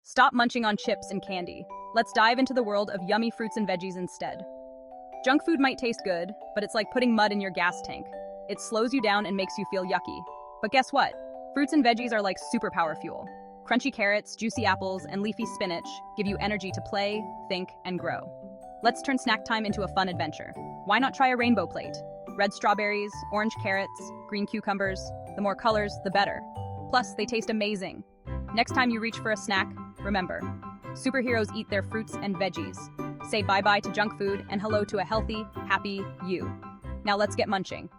Stop munching on chips and candy. Let's dive into the world of yummy fruits and veggies instead. Junk food might taste good, but it's like putting mud in your gas tank. It slows you down and makes you feel yucky. But guess what? Fruits and veggies are like superpower fuel. Crunchy carrots, juicy apples, and leafy spinach give you energy to play, think, and grow. Let's turn snack time into a fun adventure. Why not try a rainbow plate? Red strawberries, orange carrots, green cucumbers. The more colors, the better. Plus, they taste amazing. Next time you reach for a snack, remember, superheroes eat their fruits and veggies. Say bye-bye to junk food and hello to a healthy, happy you. Now let's get munching.